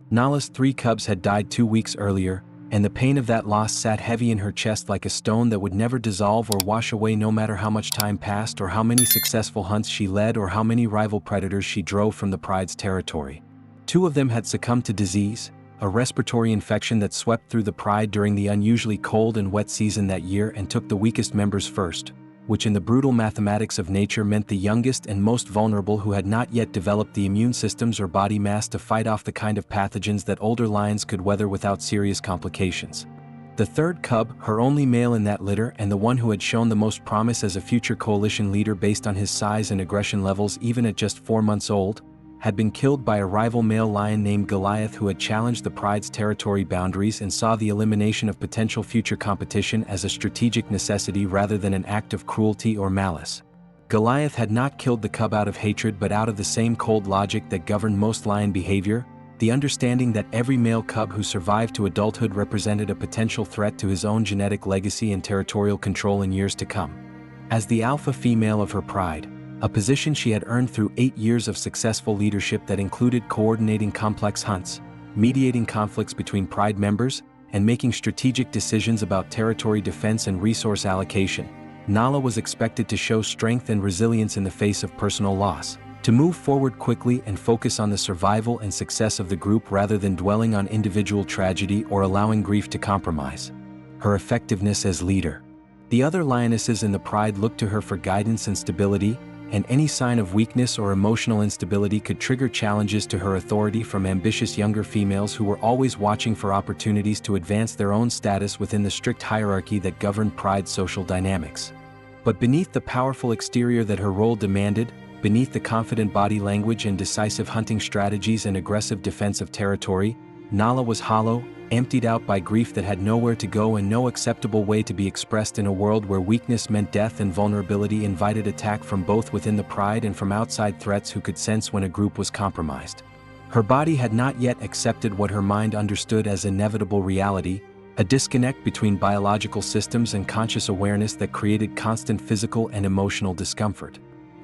Nala's 3 cubs had died 2 weeks earlier, and the pain of that loss sat heavy in her chest like a stone that would never dissolve or wash away no matter how much time passed or how many successful hunts she led or how many rival predators she drove from the pride's territory. 2 of them had succumbed to disease, a respiratory infection that swept through the pride during the unusually cold and wet season that year and took the weakest members first, which in the brutal mathematics of nature meant the youngest and most vulnerable who had not yet developed the immune systems or body mass to fight off the kind of pathogens that older lions could weather without serious complications. The 3rd cub, her only male in that litter and the one who had shown the most promise as a future coalition leader based on his size and aggression levels even at just 4 months old, had been killed by a rival male lion named Goliath who had challenged the pride's territory boundaries and saw the elimination of potential future competition as a strategic necessity rather than an act of cruelty or malice. Goliath had not killed the cub out of hatred but out of the same cold logic that governed most lion behavior, the understanding that every male cub who survived to adulthood represented a potential threat to his own genetic legacy and territorial control in years to come. As the alpha female of her pride, a position she had earned through 8 years of successful leadership that included coordinating complex hunts, mediating conflicts between pride members, and making strategic decisions about territory defense and resource allocation, Nala was expected to show strength and resilience in the face of personal loss, to move forward quickly and focus on the survival and success of the group rather than dwelling on individual tragedy or allowing grief to compromise her effectiveness as leader. The other lionesses in the pride looked to her for guidance and stability, and any sign of weakness or emotional instability could trigger challenges to her authority from ambitious younger females who were always watching for opportunities to advance their own status within the strict hierarchy that governed pride's social dynamics. But beneath the powerful exterior that her role demanded, beneath the confident body language and decisive hunting strategies and aggressive defense of territory, Nala was hollow, emptied out by grief that had nowhere to go and no acceptable way to be expressed in a world where weakness meant death and vulnerability invited attack from both within the pride and from outside threats who could sense when a group was compromised. Her body had not yet accepted what her mind understood as inevitable reality, a disconnect between biological systems and conscious awareness that created constant physical and emotional discomfort.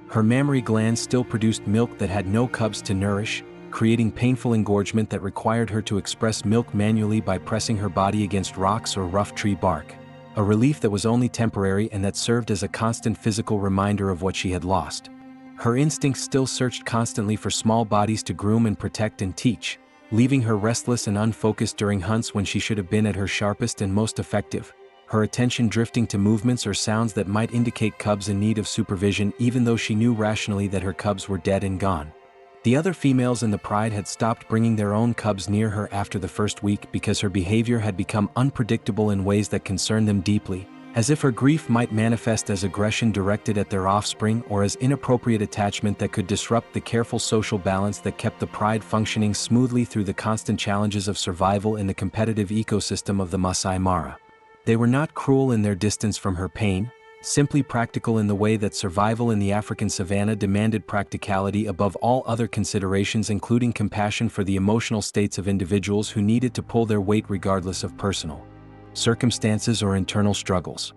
Her mammary glands still produced milk that had no cubs to nourish, creating painful engorgement that required her to express milk manually by pressing her body against rocks or rough tree bark, a relief that was only temporary and that served as a constant physical reminder of what she had lost. Her instincts still searched constantly for small bodies to groom and protect and teach, leaving her restless and unfocused during hunts when she should have been at her sharpest and most effective, her attention drifting to movements or sounds that might indicate cubs in need of supervision even though she knew rationally that her cubs were dead and gone. The other females in the pride had stopped bringing their own cubs near her after the first week because her behavior had become unpredictable in ways that concerned them deeply, as if her grief might manifest as aggression directed at their offspring or as inappropriate attachment that could disrupt the careful social balance that kept the pride functioning smoothly through the constant challenges of survival in the competitive ecosystem of the Maasai Mara. They were not cruel in their distance from her pain, simply practical in the way that survival in the African savanna demanded practicality above all other considerations, including compassion for the emotional states of individuals who needed to pull their weight regardless of personal circumstances or internal struggles.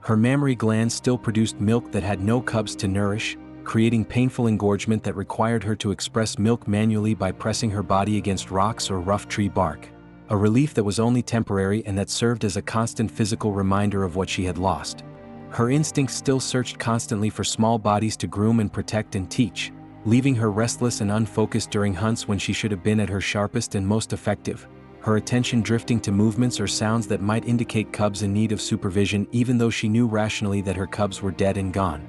Her mammary glands still produced milk that had no cubs to nourish, creating painful engorgement that required her to express milk manually by pressing her body against rocks or rough tree bark, a relief that was only temporary and that served as a constant physical reminder of what she had lost. Her instincts still searched constantly for small bodies to groom and protect and teach, leaving her restless and unfocused during hunts when she should have been at her sharpest and most effective, her attention drifting to movements or sounds that might indicate cubs in need of supervision even though she knew rationally that her cubs were dead and gone.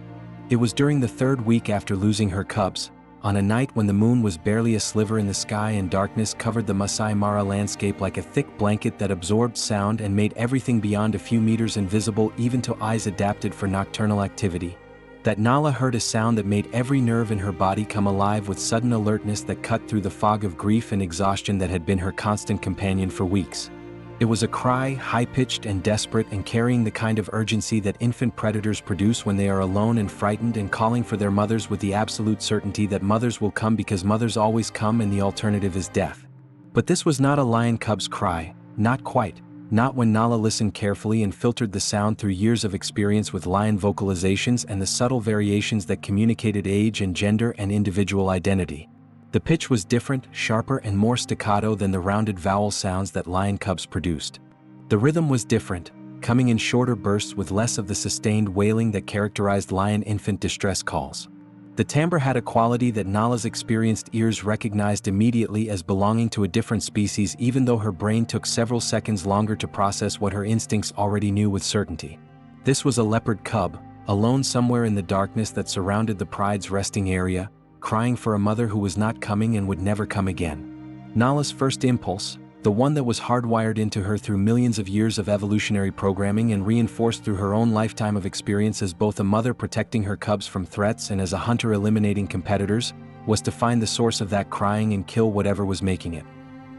It was during the 3rd week after losing her cubs, on a night when the moon was barely a sliver in the sky and darkness covered the Maasai Mara landscape like a thick blanket that absorbed sound and made everything beyond a few meters invisible even to eyes adapted for nocturnal activity, that Nala heard a sound that made every nerve in her body come alive with sudden alertness that cut through the fog of grief and exhaustion that had been her constant companion for weeks. It was a cry, high-pitched and desperate and carrying the kind of urgency that infant predators produce when they are alone and frightened and calling for their mothers with the absolute certainty that mothers will come because mothers always come and the alternative is death. But this was not a lion cub's cry, not quite, not when Nala listened carefully and filtered the sound through years of experience with lion vocalizations and the subtle variations that communicated age and gender and individual identity. The pitch was different, sharper and more staccato than the rounded vowel sounds that lion cubs produced. The rhythm was different, coming in shorter bursts with less of the sustained wailing that characterized lion infant distress calls. The timbre had a quality that Nala's experienced ears recognized immediately as belonging to a different species, even though her brain took several seconds longer to process what her instincts already knew with certainty. This was a leopard cub, alone somewhere in the darkness that surrounded the pride's resting area, crying for a mother who was not coming and would never come again. Nala's first impulse, the one that was hardwired into her through millions of years of evolutionary programming and reinforced through her own lifetime of experience as both a mother protecting her cubs from threats and as a hunter eliminating competitors, was to find the source of that crying and kill whatever was making it.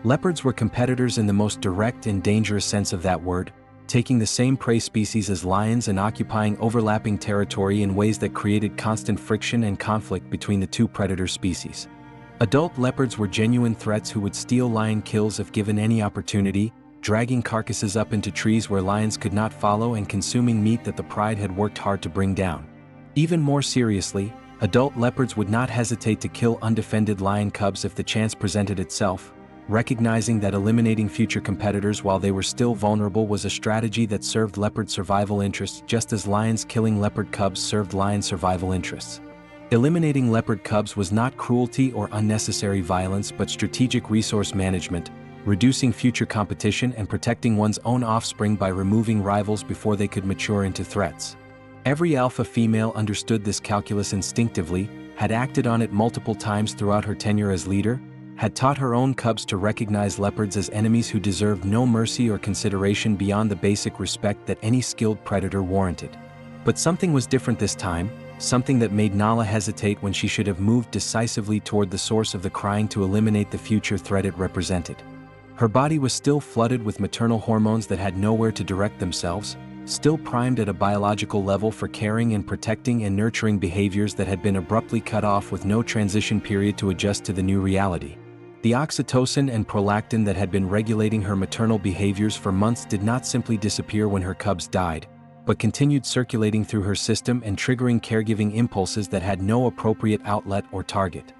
Leopards were competitors in the most direct and dangerous sense of that word, taking the same prey species as lions and occupying overlapping territory in ways that created constant friction and conflict between the two predator species. Adult leopards were genuine threats who would steal lion kills if given any opportunity, dragging carcasses up into trees where lions could not follow and consuming meat that the pride had worked hard to bring down. Even more seriously, adult leopards would not hesitate to kill undefended lion cubs if the chance presented itself, recognizing that eliminating future competitors while they were still vulnerable was a strategy that served leopard survival interests just as lions killing leopard cubs served lion survival interests. Eliminating leopard cubs was not cruelty or unnecessary violence but strategic resource management, reducing future competition and protecting one's own offspring by removing rivals before they could mature into threats. Every alpha female understood this calculus instinctively, had acted on it multiple times throughout her tenure as leader, had taught her own cubs to recognize leopards as enemies who deserved no mercy or consideration beyond the basic respect that any skilled predator warranted. But something was different this time, something that made Nala hesitate when she should have moved decisively toward the source of the crying to eliminate the future threat it represented. Her body was still flooded with maternal hormones that had nowhere to direct themselves, still primed at a biological level for caring and protecting and nurturing behaviors that had been abruptly cut off with no transition period to adjust to the new reality. The oxytocin and prolactin that had been regulating her maternal behaviors for months did not simply disappear when her cubs died, but continued circulating through her system and triggering caregiving impulses that had no appropriate outlet or target.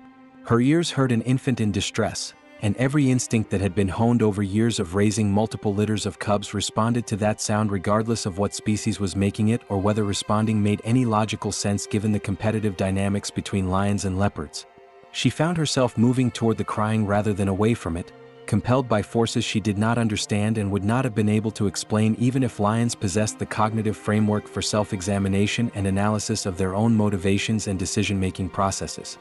Her ears heard an infant in distress, and every instinct that had been honed over years of raising multiple litters of cubs responded to that sound regardless of what species was making it or whether responding made any logical sense given the competitive dynamics between lions and leopards. She found herself moving toward the crying rather than away from it, compelled by forces she did not understand and would not have been able to explain even if lions possessed the cognitive framework for self-examination and analysis of their own motivations and decision-making processes.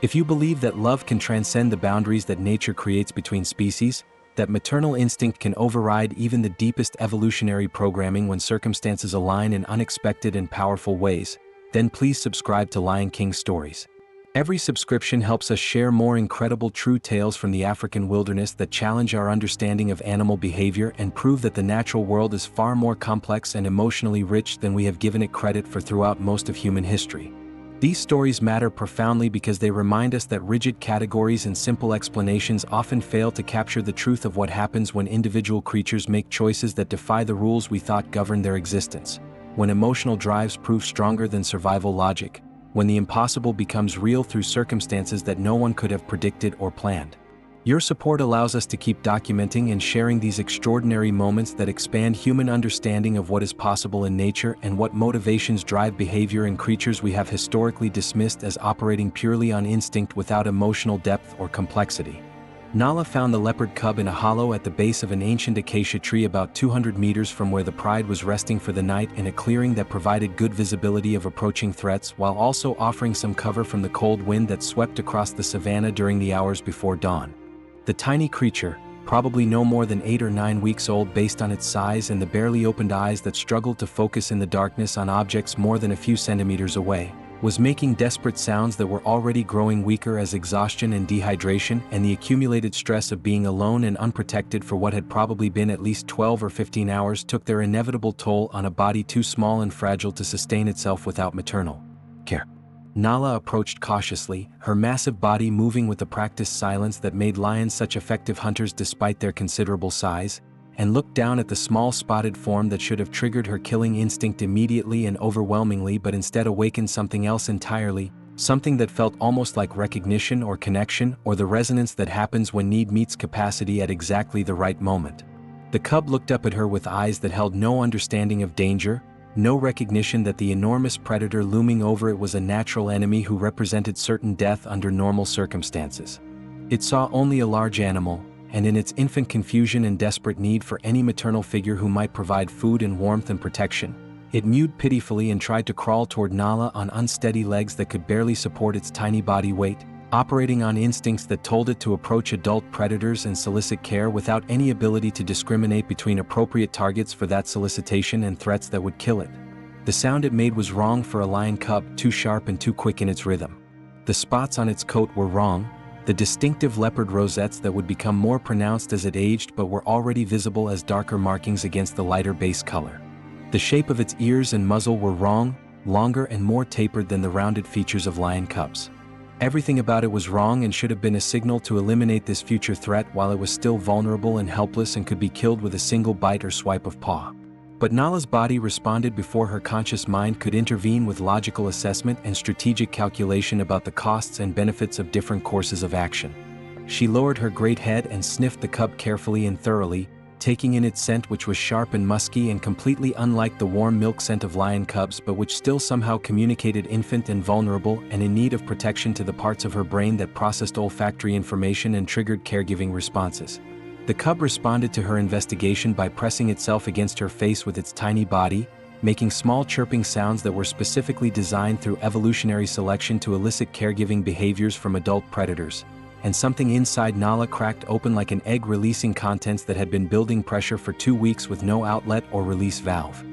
If you believe that love can transcend the boundaries that nature creates between species, that maternal instinct can override even the deepest evolutionary programming when circumstances align in unexpected and powerful ways, then please subscribe to Lion King Stories. Every subscription helps us share more incredible true tales from the African wilderness that challenge our understanding of animal behavior and prove that the natural world is far more complex and emotionally rich than we have given it credit for throughout most of human history. These stories matter profoundly because they remind us that rigid categories and simple explanations often fail to capture the truth of what happens when individual creatures make choices that defy the rules we thought governed their existence, when emotional drives prove stronger than survival logic, when the impossible becomes real through circumstances that no one could have predicted or planned. Your support allows us to keep documenting and sharing these extraordinary moments that expand human understanding of what is possible in nature and what motivations drive behavior in creatures we have historically dismissed as operating purely on instinct without emotional depth or complexity. Nala found the leopard cub in a hollow at the base of an ancient acacia tree about 200 meters from where the pride was resting for the night in a clearing that provided good visibility of approaching threats while also offering some cover from the cold wind that swept across the savanna during the hours before dawn. The tiny creature, probably no more than 8 or 9 weeks old based on its size and the barely opened eyes that struggled to focus in the darkness on objects more than a few centimeters away, was making desperate sounds that were already growing weaker as exhaustion and dehydration and the accumulated stress of being alone and unprotected for what had probably been at least 12 or 15 hours took their inevitable toll on a body too small and fragile to sustain itself without maternal care. Nala approached cautiously, her massive body moving with the practiced silence that made lions such effective hunters despite their considerable size, and looked down at the small spotted form that should have triggered her killing instinct immediately and overwhelmingly but instead awakened something else entirely, something that felt almost like recognition or connection or the resonance that happens when need meets capacity at exactly the right moment. The cub looked up at her with eyes that held no understanding of danger, no recognition that the enormous predator looming over it was a natural enemy who represented certain death under normal circumstances. It saw only a large animal, and in its infant confusion and desperate need for any maternal figure who might provide food and warmth and protection, it mewed pitifully and tried to crawl toward Nala on unsteady legs that could barely support its tiny body weight, operating on instincts that told it to approach adult predators and solicit care without any ability to discriminate between appropriate targets for that solicitation and threats that would kill it. The sound it made was wrong for a lion cub, too sharp and too quick in its rhythm. The spots on its coat were wrong, the distinctive leopard rosettes that would become more pronounced as it aged but were already visible as darker markings against the lighter base color. The shape of its ears and muzzle were wrong, longer and more tapered than the rounded features of lion cubs. Everything about it was wrong and should have been a signal to eliminate this future threat while it was still vulnerable and helpless and could be killed with a single bite or swipe of paw. But Nala's body responded before her conscious mind could intervene with logical assessment and strategic calculation about the costs and benefits of different courses of action. She lowered her great head and sniffed the cub carefully and thoroughly, taking in its scent, which was sharp and musky and completely unlike the warm milk scent of lion cubs, but which still somehow communicated infant and vulnerable and in need of protection to the parts of her brain that processed olfactory information and triggered caregiving responses. The cub responded to her investigation by pressing itself against her face with its tiny body, making small chirping sounds that were specifically designed through evolutionary selection to elicit caregiving behaviors from adult predators. And something inside Nala cracked open like an egg, releasing contents that had been building pressure for 2 weeks with no outlet or release valve.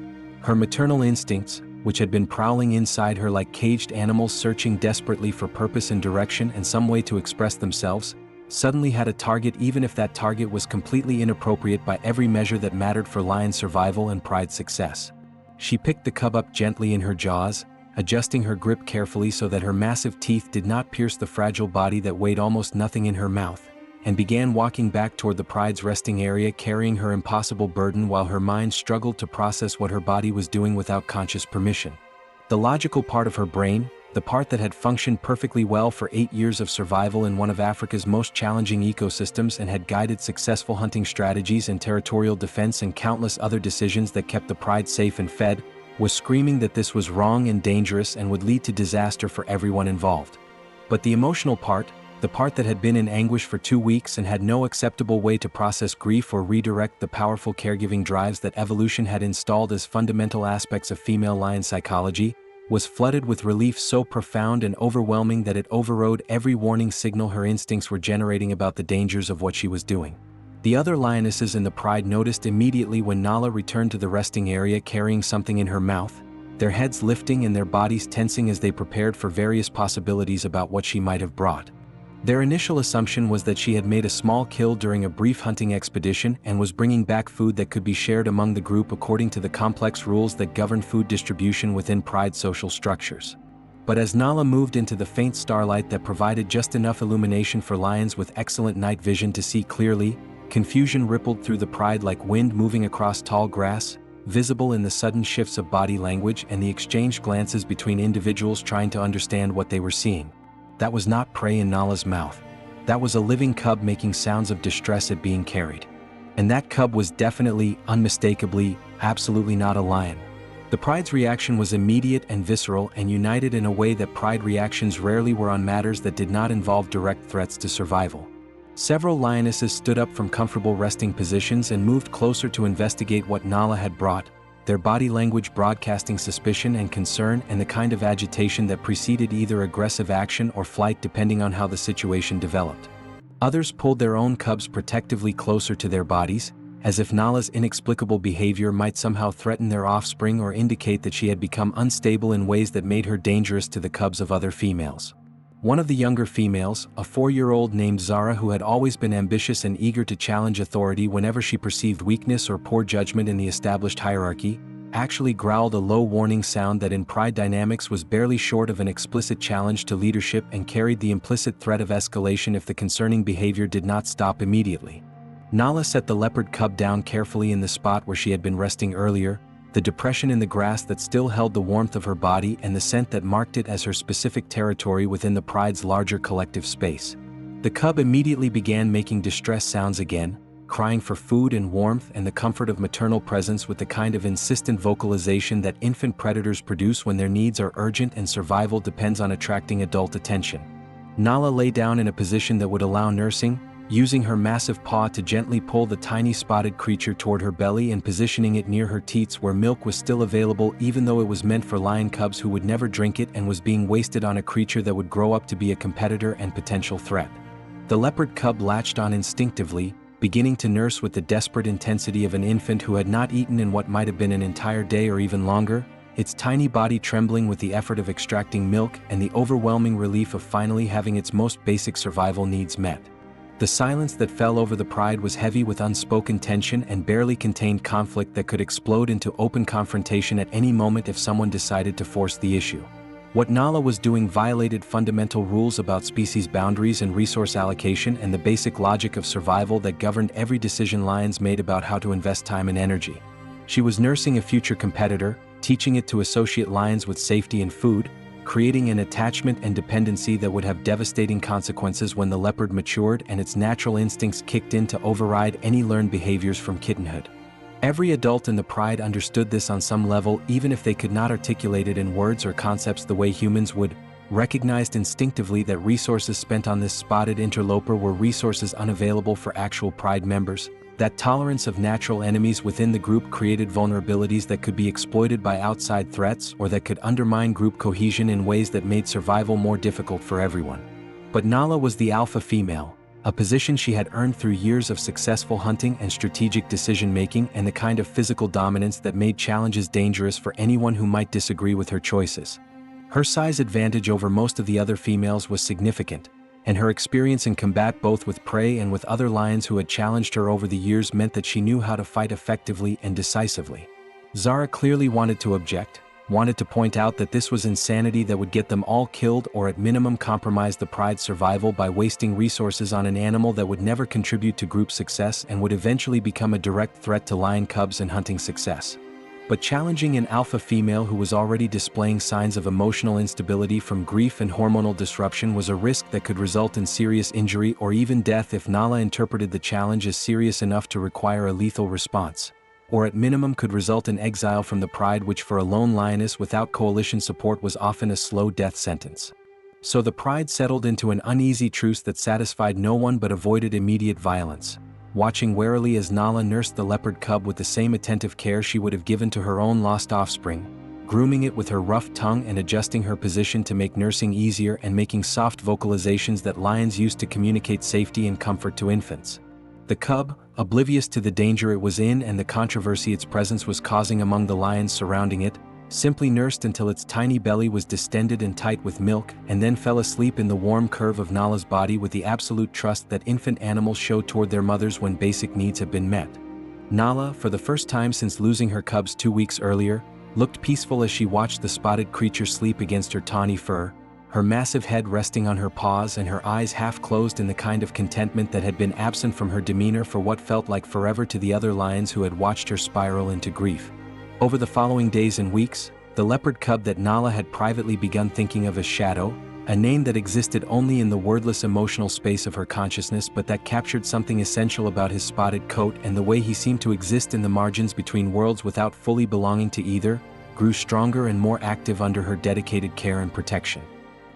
Her maternal instincts, which had been prowling inside her like caged animals searching desperately for purpose and direction and some way to express themselves, suddenly had a target, even if that target was completely inappropriate by every measure that mattered for lion survival and pride success. She picked the cub up gently in her jaws, adjusting her grip carefully so that her massive teeth did not pierce the fragile body that weighed almost nothing in her mouth, and began walking back toward the pride's resting area, carrying her impossible burden while her mind struggled to process what her body was doing without conscious permission. The logical part of her brain, the part that had functioned perfectly well for 8 years of survival in one of Africa's most challenging ecosystems and had guided successful hunting strategies and territorial defense and countless other decisions that kept the pride safe and fed, was screaming that this was wrong and dangerous and would lead to disaster for everyone involved. But the emotional part, the part that had been in anguish for 2 weeks and had no acceptable way to process grief or redirect the powerful caregiving drives that evolution had installed as fundamental aspects of female lion psychology, was flooded with relief so profound and overwhelming that it overrode every warning signal her instincts were generating about the dangers of what she was doing. The other lionesses in the pride noticed immediately when Nala returned to the resting area carrying something in her mouth, their heads lifting and their bodies tensing as they prepared for various possibilities about what she might have brought. Their initial assumption was that she had made a small kill during a brief hunting expedition and was bringing back food that could be shared among the group according to the complex rules that govern food distribution within pride social structures. But as Nala moved into the faint starlight that provided just enough illumination for lions with excellent night vision to see clearly, confusion rippled through the pride like wind moving across tall grass, visible in the sudden shifts of body language and the exchanged glances between individuals trying to understand what they were seeing. That was not prey in Nala's mouth. That was a living cub making sounds of distress at being carried. And that cub was definitely, unmistakably, absolutely not a lion. The pride's reaction was immediate and visceral and united in a way that pride reactions rarely were on matters that did not involve direct threats to survival. Several lionesses stood up from comfortable resting positions and moved closer to investigate what Nala had brought, their body language broadcasting suspicion and concern and the kind of agitation that preceded either aggressive action or flight depending on how the situation developed. Others pulled their own cubs protectively closer to their bodies, as if Nala's inexplicable behavior might somehow threaten their offspring or indicate that she had become unstable in ways that made her dangerous to the cubs of other females. One of the younger females, a 4-year-old named Zara who had always been ambitious and eager to challenge authority whenever she perceived weakness or poor judgment in the established hierarchy, actually growled a low warning sound that in pride dynamics was barely short of an explicit challenge to leadership and carried the implicit threat of escalation if the concerning behavior did not stop immediately. Nala set the leopard cub down carefully in the spot where she had been resting earlier, the depression in the grass that still held the warmth of her body and the scent that marked it as her specific territory within the pride's larger collective space. The cub immediately began making distress sounds again, crying for food and warmth and the comfort of maternal presence with the kind of insistent vocalization that infant predators produce when their needs are urgent and survival depends on attracting adult attention. Nala lay down in a position that would allow nursing, using her massive paw to gently pull the tiny spotted creature toward her belly and positioning it near her teats where milk was still available even though it was meant for lion cubs who would never drink it and was being wasted on a creature that would grow up to be a competitor and potential threat. The leopard cub latched on instinctively, beginning to nurse with the desperate intensity of an infant who had not eaten in what might have been an entire day or even longer, its tiny body trembling with the effort of extracting milk and the overwhelming relief of finally having its most basic survival needs met. The silence that fell over the pride was heavy with unspoken tension and barely contained conflict that could explode into open confrontation at any moment if someone decided to force the issue. What Nala was doing violated fundamental rules about species boundaries and resource allocation and the basic logic of survival that governed every decision lions made about how to invest time and energy. She was nursing a future competitor, teaching it to associate lions with safety and food, creating an attachment and dependency that would have devastating consequences when the leopard matured and its natural instincts kicked in to override any learned behaviors from kittenhood. Every adult in the pride understood this on some level even if they could not articulate it in words or concepts the way humans would, recognized instinctively that resources spent on this spotted interloper were resources unavailable for actual pride members. That tolerance of natural enemies within the group created vulnerabilities that could be exploited by outside threats or that could undermine group cohesion in ways that made survival more difficult for everyone. But Nala was the alpha female, a position she had earned through years of successful hunting and strategic decision-making and the kind of physical dominance that made challenges dangerous for anyone who might disagree with her choices. Her size advantage over most of the other females was significant, and her experience in combat both with prey and with other lions who had challenged her over the years meant that she knew how to fight effectively and decisively. Zara clearly wanted to object, wanted to point out that this was insanity that would get them all killed or at minimum compromise the pride's survival by wasting resources on an animal that would never contribute to group success and would eventually become a direct threat to lion cubs and hunting success. But challenging an alpha female who was already displaying signs of emotional instability from grief and hormonal disruption was a risk that could result in serious injury or even death if Nala interpreted the challenge as serious enough to require a lethal response, or at minimum could result in exile from the pride, which for a lone lioness without coalition support was often a slow death sentence. So the pride settled into an uneasy truce that satisfied no one but avoided immediate violence, watching warily as Nala nursed the leopard cub with the same attentive care she would have given to her own lost offspring, grooming it with her rough tongue and adjusting her position to make nursing easier and making soft vocalizations that lions use to communicate safety and comfort to infants. The cub, oblivious to the danger it was in and the controversy its presence was causing among the lions surrounding it, simply nursed until its tiny belly was distended and tight with milk and then fell asleep in the warm curve of Nala's body with the absolute trust that infant animals show toward their mothers when basic needs have been met. Nala, for the first time since losing her cubs 2 weeks earlier, looked peaceful as she watched the spotted creature sleep against her tawny fur, her massive head resting on her paws and her eyes half closed in the kind of contentment that had been absent from her demeanor for what felt like forever to the other lions who had watched her spiral into grief. Over the following days and weeks, the leopard cub that Nala had privately begun thinking of as Shadow, a name that existed only in the wordless emotional space of her consciousness but that captured something essential about his spotted coat and the way he seemed to exist in the margins between worlds without fully belonging to either, grew stronger and more active under her dedicated care and protection.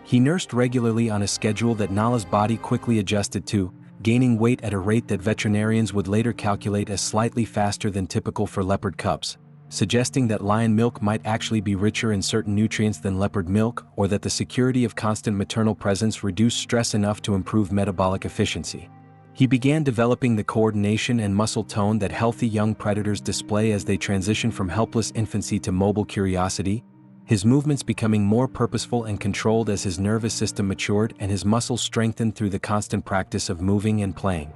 He nursed regularly on a schedule that Nala's body quickly adjusted to, gaining weight at a rate that veterinarians would later calculate as slightly faster than typical for leopard cubs, suggesting that lion milk might actually be richer in certain nutrients than leopard milk, or that the security of constant maternal presence reduced stress enough to improve metabolic efficiency. He began developing the coordination and muscle tone that healthy young predators display as they transition from helpless infancy to mobile curiosity, his movements becoming more purposeful and controlled as his nervous system matured and his muscles strengthened through the constant practice of moving and playing.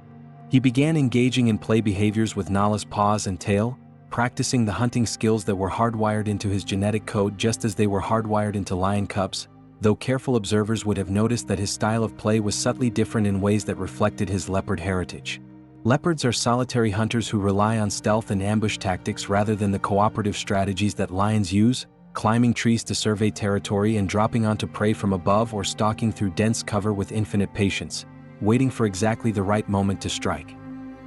He began engaging in play behaviors with Nala's paws and tail, practicing the hunting skills that were hardwired into his genetic code just as they were hardwired into lion cubs, though careful observers would have noticed that his style of play was subtly different in ways that reflected his leopard heritage. Leopards are solitary hunters who rely on stealth and ambush tactics rather than the cooperative strategies that lions use, climbing trees to survey territory and dropping onto prey from above or stalking through dense cover with infinite patience, waiting for exactly the right moment to strike.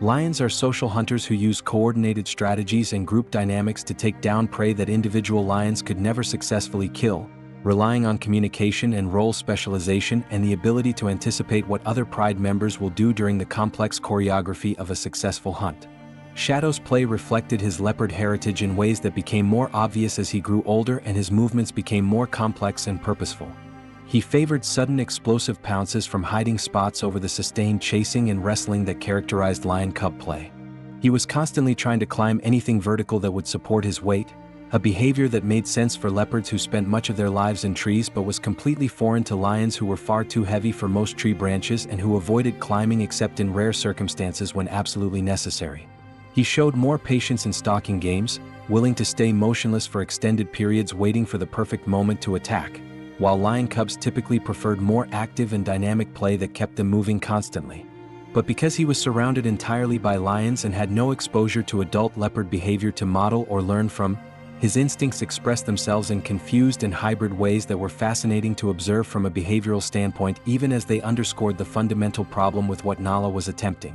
Lions are social hunters who use coordinated strategies and group dynamics to take down prey that individual lions could never successfully kill, relying on communication and role specialization and the ability to anticipate what other pride members will do during the complex choreography of a successful hunt. Shadow's play reflected his leopard heritage in ways that became more obvious as he grew older and his movements became more complex and purposeful. He favored sudden explosive pounces from hiding spots over the sustained chasing and wrestling that characterized lion-cub play. He was constantly trying to climb anything vertical that would support his weight, a behavior that made sense for leopards who spent much of their lives in trees but was completely foreign to lions who were far too heavy for most tree branches and who avoided climbing except in rare circumstances when absolutely necessary. He showed more patience in stalking games, willing to stay motionless for extended periods waiting for the perfect moment to attack, while lion cubs typically preferred more active and dynamic play that kept them moving constantly. But because he was surrounded entirely by lions and had no exposure to adult leopard behavior to model or learn from, his instincts expressed themselves in confused and hybrid ways that were fascinating to observe from a behavioral standpoint, even as they underscored the fundamental problem with what Nala was attempting.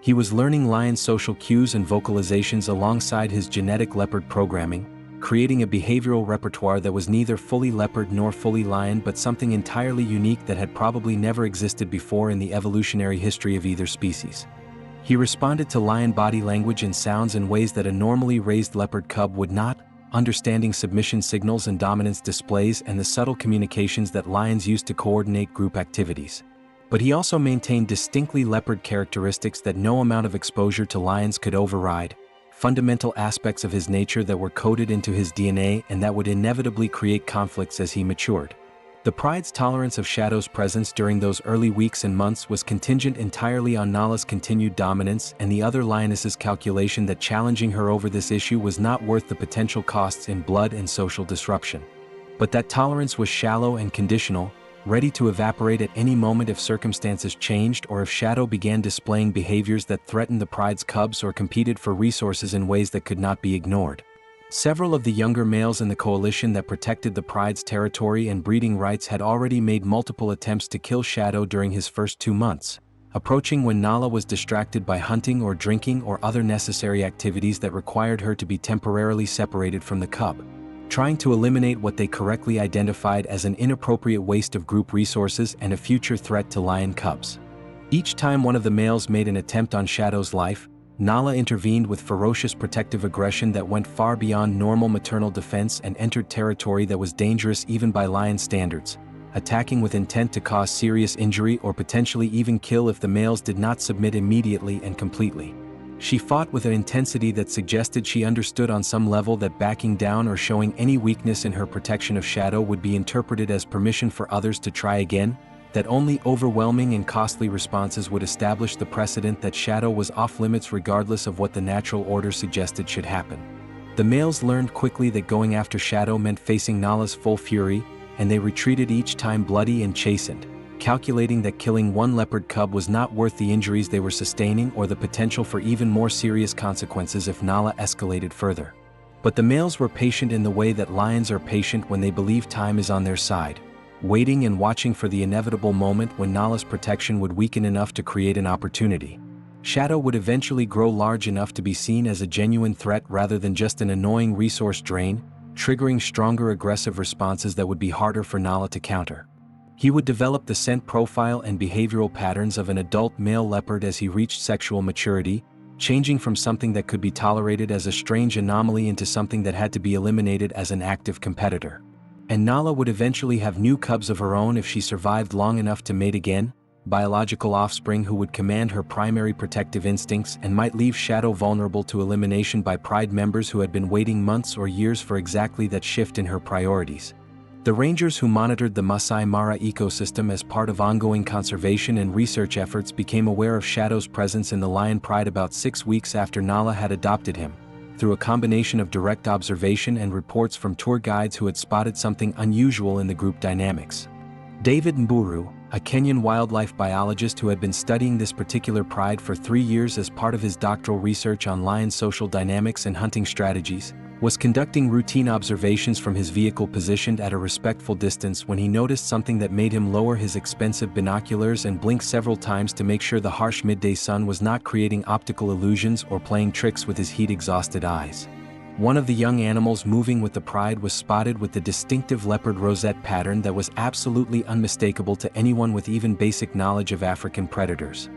He was learning lion social cues and vocalizations alongside his genetic leopard programming, creating a behavioral repertoire that was neither fully leopard nor fully lion but something entirely unique that had probably never existed before in the evolutionary history of either species. He responded to lion body language and sounds in ways that a normally raised leopard cub would not, understanding submission signals and dominance displays and the subtle communications that lions use to coordinate group activities. But he also maintained distinctly leopard characteristics that no amount of exposure to lions could override, fundamental aspects of his nature that were coded into his DNA and that would inevitably create conflicts as he matured. The pride's tolerance of Shadow's presence during those early weeks and months was contingent entirely on Nala's continued dominance and the other lioness's calculation that challenging her over this issue was not worth the potential costs in blood and social disruption. But that tolerance was shallow and conditional, ready to evaporate at any moment if circumstances changed or if Shadow began displaying behaviors that threatened the pride's cubs or competed for resources in ways that could not be ignored. Several of the younger males in the coalition that protected the pride's territory and breeding rights had already made multiple attempts to kill Shadow during his first 2 months, approaching when Nala was distracted by hunting or drinking or other necessary activities that required her to be temporarily separated from the cub, trying to eliminate what they correctly identified as an inappropriate waste of group resources and a future threat to lion cubs. Each time one of the males made an attempt on Shadow's life, Nala intervened with ferocious protective aggression that went far beyond normal maternal defense and entered territory that was dangerous even by lion standards, attacking with intent to cause serious injury or potentially even kill if the males did not submit immediately and completely. She fought with an intensity that suggested she understood on some level that backing down or showing any weakness in her protection of Shadow would be interpreted as permission for others to try again, that only overwhelming and costly responses would establish the precedent that Shadow was off-limits regardless of what the natural order suggested should happen. The males learned quickly that going after Shadow meant facing Nala's full fury, and they retreated each time bloody and chastened, calculating that killing one leopard cub was not worth the injuries they were sustaining or the potential for even more serious consequences if Nala escalated further. But the males were patient in the way that lions are patient when they believe time is on their side, waiting and watching for the inevitable moment when Nala's protection would weaken enough to create an opportunity. Shadow would eventually grow large enough to be seen as a genuine threat rather than just an annoying resource drain, triggering stronger aggressive responses that would be harder for Nala to counter. He would develop the scent profile and behavioral patterns of an adult male leopard as he reached sexual maturity, changing from something that could be tolerated as a strange anomaly into something that had to be eliminated as an active competitor. And Nala would eventually have new cubs of her own if she survived long enough to mate again, biological offspring who would command her primary protective instincts and might leave Shadow vulnerable to elimination by pride members who had been waiting months or years for exactly that shift in her priorities. The rangers who monitored the Maasai Mara ecosystem as part of ongoing conservation and research efforts became aware of Shadow's presence in the lion pride about 6 weeks after Nala had adopted him, through a combination of direct observation and reports from tour guides who had spotted something unusual in the group dynamics. David Mburu, a Kenyan wildlife biologist who had been studying this particular pride for 3 years as part of his doctoral research on lion social dynamics and hunting strategies, was conducting routine observations from his vehicle positioned at a respectful distance when he noticed something that made him lower his expensive binoculars and blink several times to make sure the harsh midday sun was not creating optical illusions or playing tricks with his heat-exhausted eyes. One of the young animals moving with the pride was spotted with the distinctive leopard rosette pattern that was absolutely unmistakable to anyone with even basic knowledge of African predators.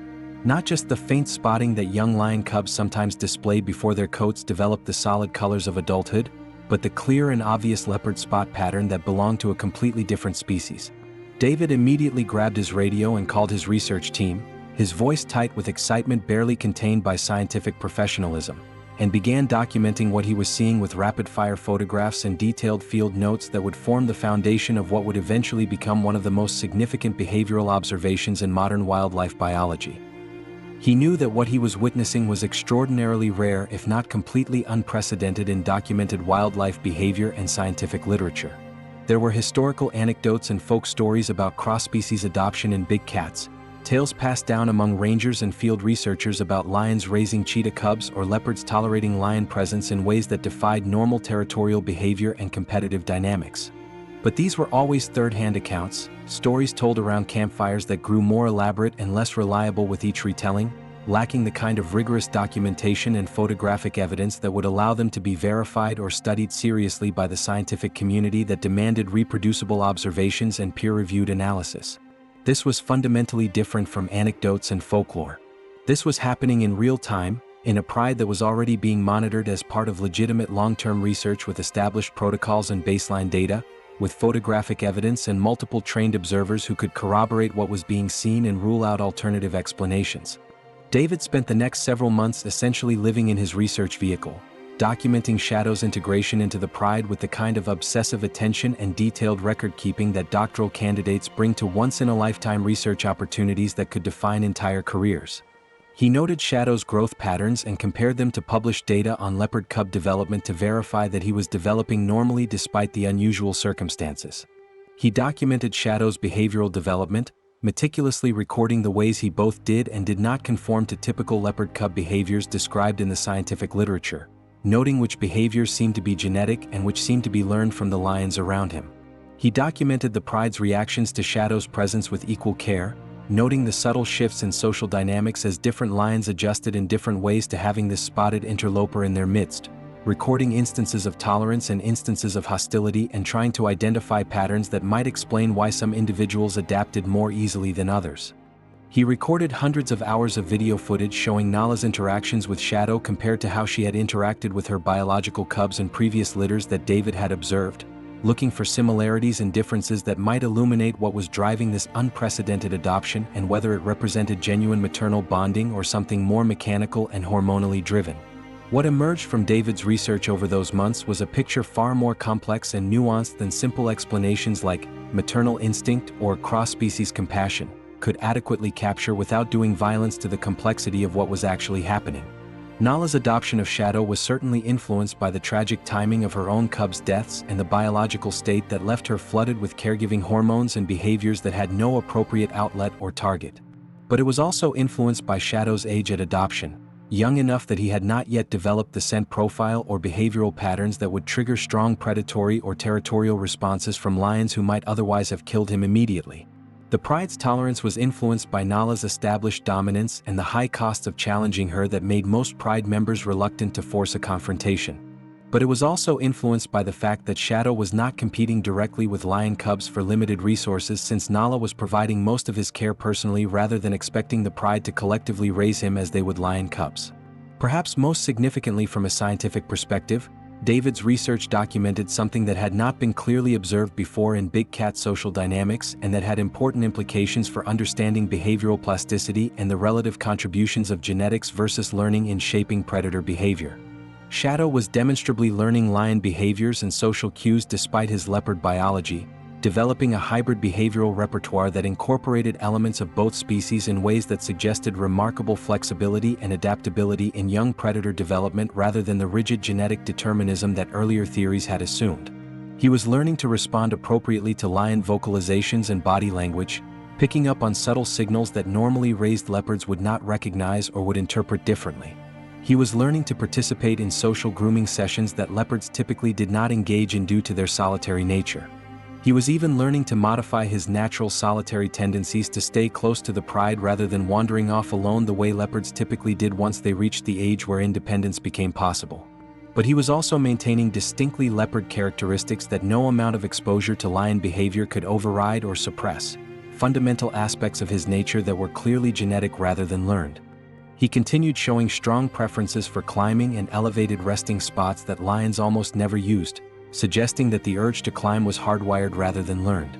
Not just the faint spotting that young lion cubs sometimes display before their coats develop the solid colors of adulthood, but the clear and obvious leopard spot pattern that belonged to a completely different species. David immediately grabbed his radio and called his research team, his voice tight with excitement barely contained by scientific professionalism, and began documenting what he was seeing with rapid-fire photographs and detailed field notes that would form the foundation of what would eventually become one of the most significant behavioral observations in modern wildlife biology. He knew that what he was witnessing was extraordinarily rare, if not completely unprecedented in documented wildlife behavior and scientific literature. There were historical anecdotes and folk stories about cross-species adoption in big cats, tales passed down among rangers and field researchers about lions raising cheetah cubs or leopards tolerating lion presence in ways that defied normal territorial behavior and competitive dynamics. But these were always third-hand accounts, stories told around campfires that grew more elaborate and less reliable with each retelling, lacking the kind of rigorous documentation and photographic evidence that would allow them to be verified or studied seriously by the scientific community that demanded reproducible observations and peer-reviewed analysis. This was fundamentally different from anecdotes and folklore. This was happening in real time, in a pride that was already being monitored as part of legitimate long-term research with established protocols and baseline data, with photographic evidence and multiple trained observers who could corroborate what was being seen and rule out alternative explanations. David spent the next several months essentially living in his research vehicle, documenting Shadow's integration into the pride with the kind of obsessive attention and detailed record-keeping that doctoral candidates bring to once-in-a-lifetime research opportunities that could define entire careers. He noted Shadow's growth patterns and compared them to published data on leopard cub development to verify that he was developing normally despite the unusual circumstances. He documented Shadow's behavioral development, meticulously recording the ways he both did and did not conform to typical leopard cub behaviors described in the scientific literature, noting which behaviors seemed to be genetic and which seemed to be learned from the lions around him. He documented the pride's reactions to Shadow's presence with equal care, noting the subtle shifts in social dynamics as different lions adjusted in different ways to having this spotted interloper in their midst, recording instances of tolerance and instances of hostility and trying to identify patterns that might explain why some individuals adapted more easily than others. He recorded hundreds of hours of video footage showing Nala's interactions with Shadow compared to how she had interacted with her biological cubs in previous litters that David had observed, looking for similarities and differences that might illuminate what was driving this unprecedented adoption and whether it represented genuine maternal bonding or something more mechanical and hormonally driven. What emerged from David's research over those months was a picture far more complex and nuanced than simple explanations like maternal instinct or cross-species compassion could adequately capture without doing violence to the complexity of what was actually happening. Nala's adoption of Shadow was certainly influenced by the tragic timing of her own cubs' deaths and the biological state that left her flooded with caregiving hormones and behaviors that had no appropriate outlet or target. But it was also influenced by Shadow's age at adoption, young enough that he had not yet developed the scent profile or behavioral patterns that would trigger strong predatory or territorial responses from lions who might otherwise have killed him immediately. The pride's tolerance was influenced by Nala's established dominance and the high cost of challenging her that made most pride members reluctant to force a confrontation. But it was also influenced by the fact that Shadow was not competing directly with lion cubs for limited resources, since Nala was providing most of his care personally rather than expecting the pride to collectively raise him as they would lion cubs. Perhaps most significantly from a scientific perspective, David's research documented something that had not been clearly observed before in big cat social dynamics and that had important implications for understanding behavioral plasticity and the relative contributions of genetics versus learning in shaping predator behavior. Shadow was demonstrably learning lion behaviors and social cues despite his leopard biology, developing a hybrid behavioral repertoire that incorporated elements of both species in ways that suggested remarkable flexibility and adaptability in young predator development rather than the rigid genetic determinism that earlier theories had assumed. He was learning to respond appropriately to lion vocalizations and body language, picking up on subtle signals that normally raised leopards would not recognize or would interpret differently. He was learning to participate in social grooming sessions that leopards typically did not engage in due to their solitary nature. He was even learning to modify his natural solitary tendencies to stay close to the pride rather than wandering off alone the way leopards typically did once they reached the age where independence became possible. But he was also maintaining distinctly leopard characteristics that no amount of exposure to lion behavior could override or suppress, fundamental aspects of his nature that were clearly genetic rather than learned. He continued showing strong preferences for climbing and elevated resting spots that lions almost never used, suggesting that the urge to climb was hardwired rather than learned.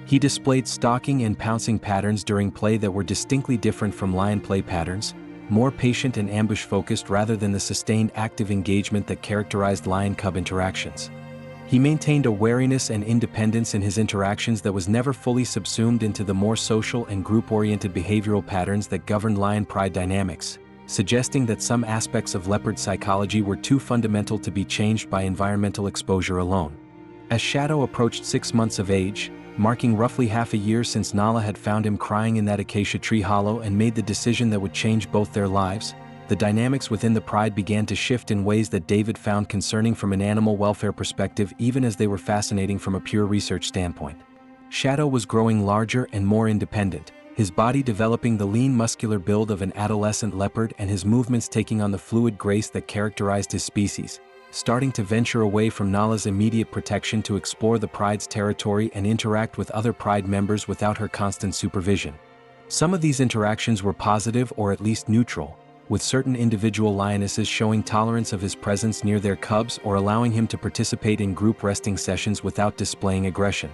He displayed stalking and pouncing patterns during play that were distinctly different from lion play patterns, more patient and ambush-focused rather than the sustained active engagement that characterized lion-cub interactions. He maintained a wariness and independence in his interactions that was never fully subsumed into the more social and group-oriented behavioral patterns that governed lion pride dynamics, suggesting that some aspects of leopard psychology were too fundamental to be changed by environmental exposure alone. As Shadow approached 6 months of age, marking roughly half a year since Nala had found him crying in that acacia tree hollow and made the decision that would change both their lives, the dynamics within the pride began to shift in ways that David found concerning from an animal welfare perspective even as they were fascinating from a pure research standpoint. Shadow was growing larger and more independent, his body developing the lean muscular build of an adolescent leopard and his movements taking on the fluid grace that characterized his species, starting to venture away from Nala's immediate protection to explore the pride's territory and interact with other pride members without her constant supervision. Some of these interactions were positive or at least neutral, with certain individual lionesses showing tolerance of his presence near their cubs or allowing him to participate in group resting sessions without displaying aggression.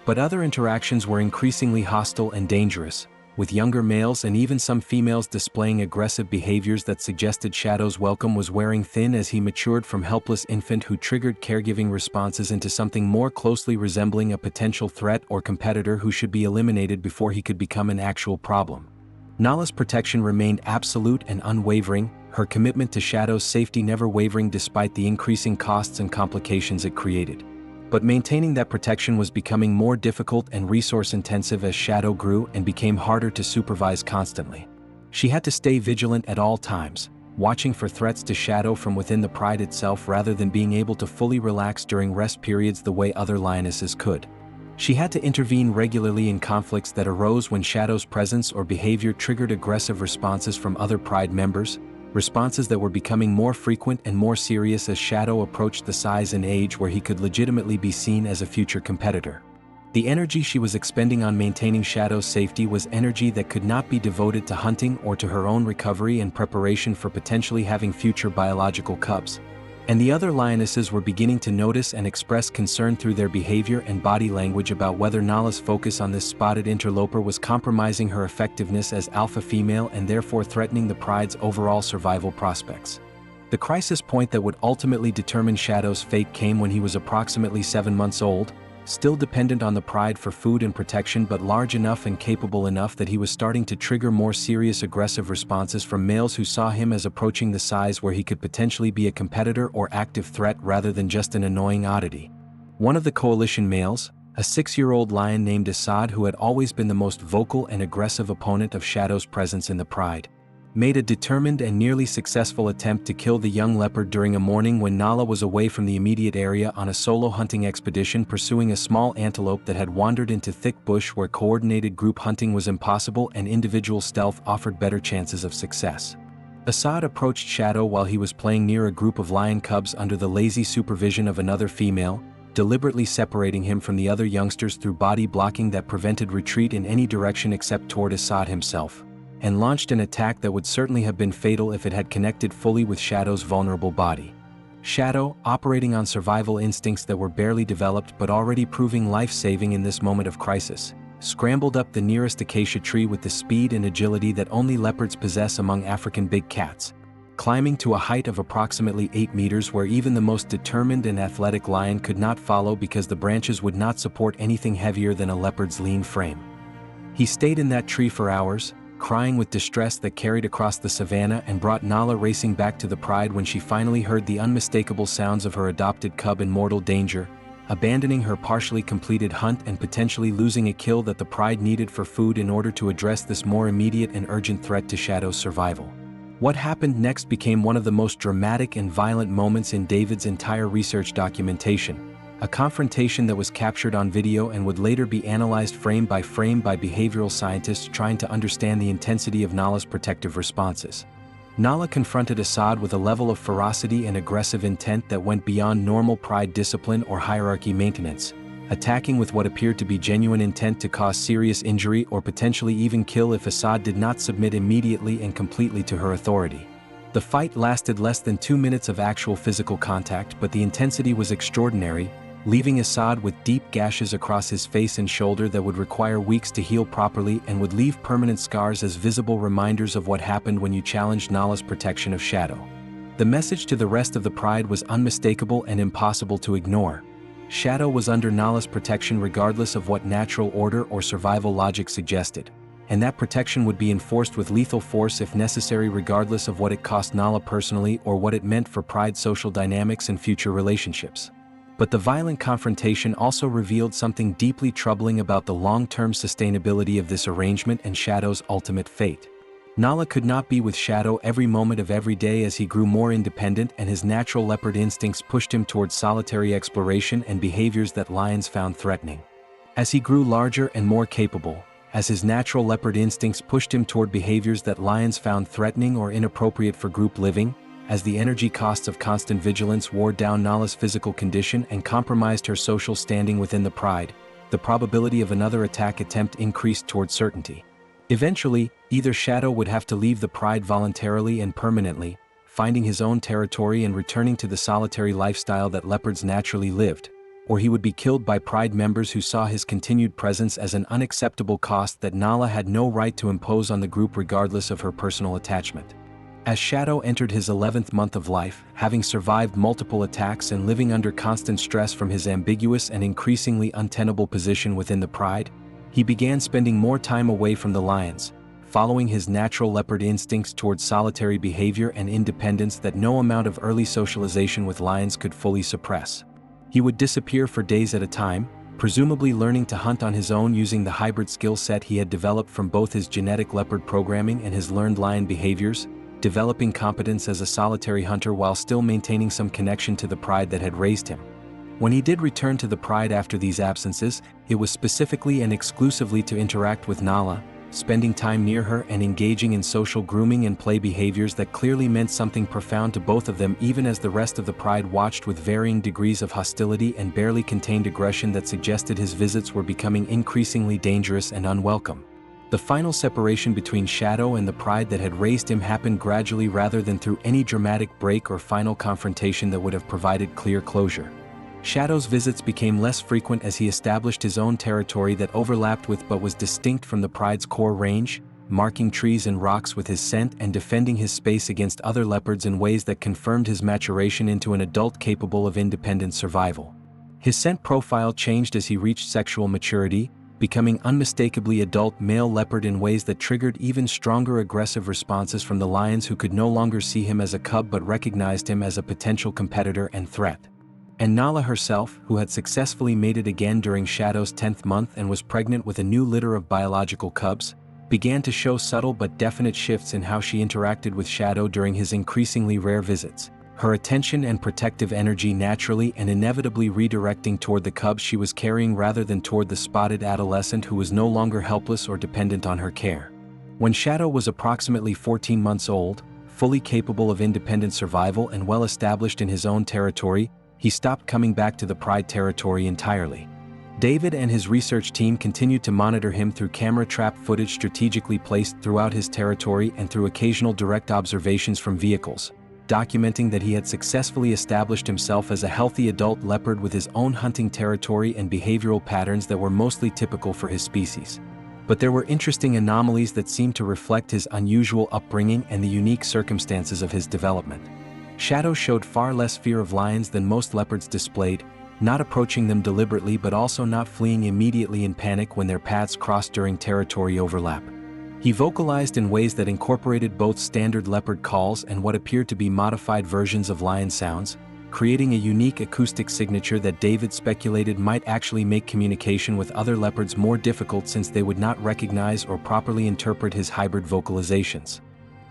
But other interactions were increasingly hostile and dangerous, with younger males and even some females displaying aggressive behaviors that suggested Shadow's welcome was wearing thin as he matured from helpless infant who triggered caregiving responses into something more closely resembling a potential threat or competitor who should be eliminated before he could become an actual problem. Nala's protection remained absolute and unwavering, her commitment to Shadow's safety never wavering despite the increasing costs and complications it created. But maintaining that protection was becoming more difficult and resource-intensive as Shadow grew and became harder to supervise constantly. She had to stay vigilant at all times, watching for threats to Shadow from within the pride itself rather than being able to fully relax during rest periods the way other lionesses could. She had to intervene regularly in conflicts that arose when Shadow's presence or behavior triggered aggressive responses from other pride members, responses that were becoming more frequent and more serious as Shadow approached the size and age where he could legitimately be seen as a future competitor. The energy she was expending on maintaining Shadow's safety was energy that could not be devoted to hunting or to her own recovery and preparation for potentially having future biological cubs. And the other lionesses were beginning to notice and express concern through their behavior and body language about whether Nala's focus on this spotted interloper was compromising her effectiveness as alpha female and therefore threatening the pride's overall survival prospects. The crisis point that would ultimately determine Shadow's fate came when he was approximately 7 months old, still dependent on the pride for food and protection but large enough and capable enough that he was starting to trigger more serious aggressive responses from males who saw him as approaching the size where he could potentially be a competitor or active threat rather than just an annoying oddity. One of the coalition males, a 6-year-old lion named Assad who had always been the most vocal and aggressive opponent of Shadow's presence in the pride, made a determined and nearly successful attempt to kill the young leopard during a morning when Nala was away from the immediate area on a solo hunting expedition pursuing a small antelope that had wandered into thick bush where coordinated group hunting was impossible and individual stealth offered better chances of success. Assad approached Shadow while he was playing near a group of lion cubs under the lazy supervision of another female, deliberately separating him from the other youngsters through body blocking that prevented retreat in any direction except toward Assad himself, and launched an attack that would certainly have been fatal if it had connected fully with Shadow's vulnerable body. Shadow, operating on survival instincts that were barely developed but already proving life-saving in this moment of crisis, scrambled up the nearest acacia tree with the speed and agility that only leopards possess among African big cats, climbing to a height of approximately 8 meters where even the most determined and athletic lion could not follow because the branches would not support anything heavier than a leopard's lean frame. He stayed in that tree for hours, crying with distress that carried across the savannah and brought Nala racing back to the pride when she finally heard the unmistakable sounds of her adopted cub in mortal danger, abandoning her partially completed hunt and potentially losing a kill that the pride needed for food in order to address this more immediate and urgent threat to Shadow's survival. What happened next became one of the most dramatic and violent moments in David's entire research documentation, a confrontation that was captured on video and would later be analyzed frame by behavioral scientists trying to understand the intensity of Nala's protective responses. Nala confronted Assad with a level of ferocity and aggressive intent that went beyond normal pride discipline or hierarchy maintenance, attacking with what appeared to be genuine intent to cause serious injury or potentially even kill if Assad did not submit immediately and completely to her authority. The fight lasted less than 2 minutes of actual physical contact, but the intensity was extraordinary, leaving Assad with deep gashes across his face and shoulder that would require weeks to heal properly and would leave permanent scars as visible reminders of what happened when you challenged Nala's protection of Shadow. The message to the rest of the pride was unmistakable and impossible to ignore. Shadow was under Nala's protection regardless of what natural order or survival logic suggested, and that protection would be enforced with lethal force if necessary regardless of what it cost Nala personally or what it meant for pride's social dynamics and future relationships. But the violent confrontation also revealed something deeply troubling about the long-term sustainability of this arrangement and Shadow's ultimate fate. Nala could not be with Shadow every moment of every day as he grew more independent, and his natural leopard instincts pushed him towards solitary exploration and behaviors that lions found threatening. As he grew larger and more capable, as his natural leopard instincts pushed him toward behaviors that lions found threatening or inappropriate for group living, as the energy costs of constant vigilance wore down Nala's physical condition and compromised her social standing within the pride, the probability of another attack attempt increased toward certainty. Eventually, either Shadow would have to leave the pride voluntarily and permanently, finding his own territory and returning to the solitary lifestyle that leopards naturally lived, or he would be killed by pride members who saw his continued presence as an unacceptable cost that Nala had no right to impose on the group regardless of her personal attachment. As Shadow entered his 11th month of life, having survived multiple attacks and living under constant stress from his ambiguous and increasingly untenable position within the pride, he began spending more time away from the lions, following his natural leopard instincts towards solitary behavior and independence that no amount of early socialization with lions could fully suppress. He would disappear for days at a time, presumably learning to hunt on his own using the hybrid skill set he had developed from both his genetic leopard programming and his learned lion behaviors, developing competence as a solitary hunter while still maintaining some connection to the pride that had raised him. When he did return to the pride after these absences, it was specifically and exclusively to interact with Nala, spending time near her and engaging in social grooming and play behaviors that clearly meant something profound to both of them, even as the rest of the pride watched with varying degrees of hostility and barely contained aggression that suggested his visits were becoming increasingly dangerous and unwelcome. The final separation between Shadow and the pride that had raised him happened gradually rather than through any dramatic break or final confrontation that would have provided clear closure. Shadow's visits became less frequent as he established his own territory that overlapped with but was distinct from the pride's core range, marking trees and rocks with his scent and defending his space against other leopards in ways that confirmed his maturation into an adult capable of independent survival. His scent profile changed as he reached sexual maturity, becoming unmistakably adult male leopard in ways that triggered even stronger aggressive responses from the lions, who could no longer see him as a cub but recognized him as a potential competitor and threat. And Nala herself, who had successfully mated again during Shadow's 10th month and was pregnant with a new litter of biological cubs, began to show subtle but definite shifts in how she interacted with Shadow during his increasingly rare visits, her attention and protective energy naturally and inevitably redirecting toward the cubs she was carrying rather than toward the spotted adolescent who was no longer helpless or dependent on her care. When Shadow was approximately 14 months old, fully capable of independent survival and well established in his own territory, he stopped coming back to the pride territory entirely. David and his research team continued to monitor him through camera trap footage strategically placed throughout his territory and through occasional direct observations from vehicles, documenting that he had successfully established himself as a healthy adult leopard with his own hunting territory and behavioral patterns that were mostly typical for his species. But there were interesting anomalies that seemed to reflect his unusual upbringing and the unique circumstances of his development. Shadow showed far less fear of lions than most leopards displayed, not approaching them deliberately but also not fleeing immediately in panic when their paths crossed during territory overlap. He vocalized in ways that incorporated both standard leopard calls and what appeared to be modified versions of lion sounds, creating a unique acoustic signature that David speculated might actually make communication with other leopards more difficult since they would not recognize or properly interpret his hybrid vocalizations.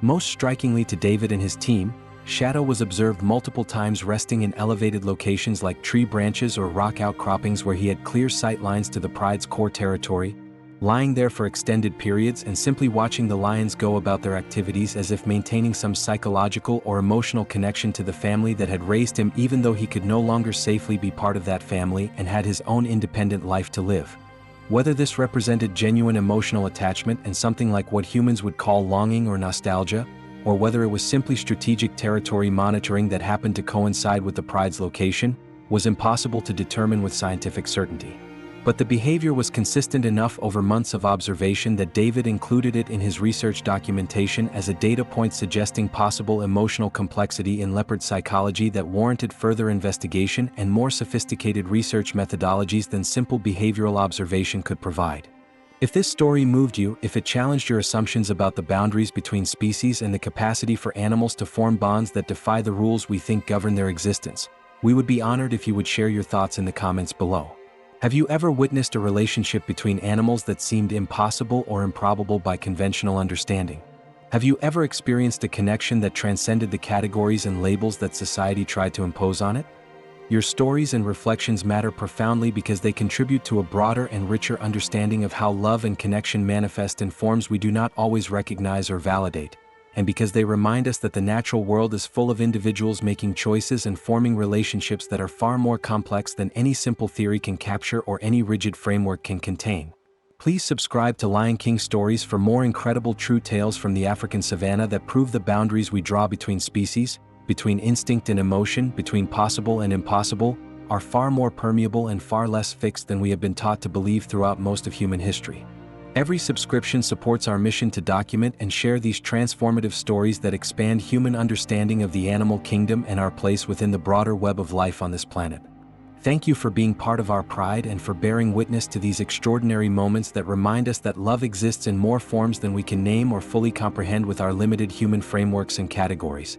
Most strikingly to David and his team, Shadow was observed multiple times resting in elevated locations like tree branches or rock outcroppings where he had clear sight lines to the pride's core territory, lying there for extended periods and simply watching the lions go about their activities as if maintaining some psychological or emotional connection to the family that had raised him, even though he could no longer safely be part of that family and had his own independent life to live. Whether this represented genuine emotional attachment and something like what humans would call longing or nostalgia, or whether it was simply strategic territory monitoring that happened to coincide with the pride's location, was impossible to determine with scientific certainty. But the behavior was consistent enough over months of observation that David included it in his research documentation as a data point suggesting possible emotional complexity in leopard psychology that warranted further investigation and more sophisticated research methodologies than simple behavioral observation could provide. If this story moved you, if it challenged your assumptions about the boundaries between species and the capacity for animals to form bonds that defy the rules we think govern their existence, we would be honored if you would share your thoughts in the comments below. Have you ever witnessed a relationship between animals that seemed impossible or improbable by conventional understanding? Have you ever experienced a connection that transcended the categories and labels that society tried to impose on it? Your stories and reflections matter profoundly because they contribute to a broader and richer understanding of how love and connection manifest in forms we do not always recognize or validate, and because they remind us that the natural world is full of individuals making choices and forming relationships that are far more complex than any simple theory can capture or any rigid framework can contain. Please subscribe to Lion King Stories for more incredible true tales from the African savanna that prove the boundaries we draw between species, between instinct and emotion, between possible and impossible, are far more permeable and far less fixed than we have been taught to believe throughout most of human history. Every subscription supports our mission to document and share these transformative stories that expand human understanding of the animal kingdom and our place within the broader web of life on this planet. Thank you for being part of our pride and for bearing witness to these extraordinary moments that remind us that love exists in more forms than we can name or fully comprehend with our limited human frameworks and categories.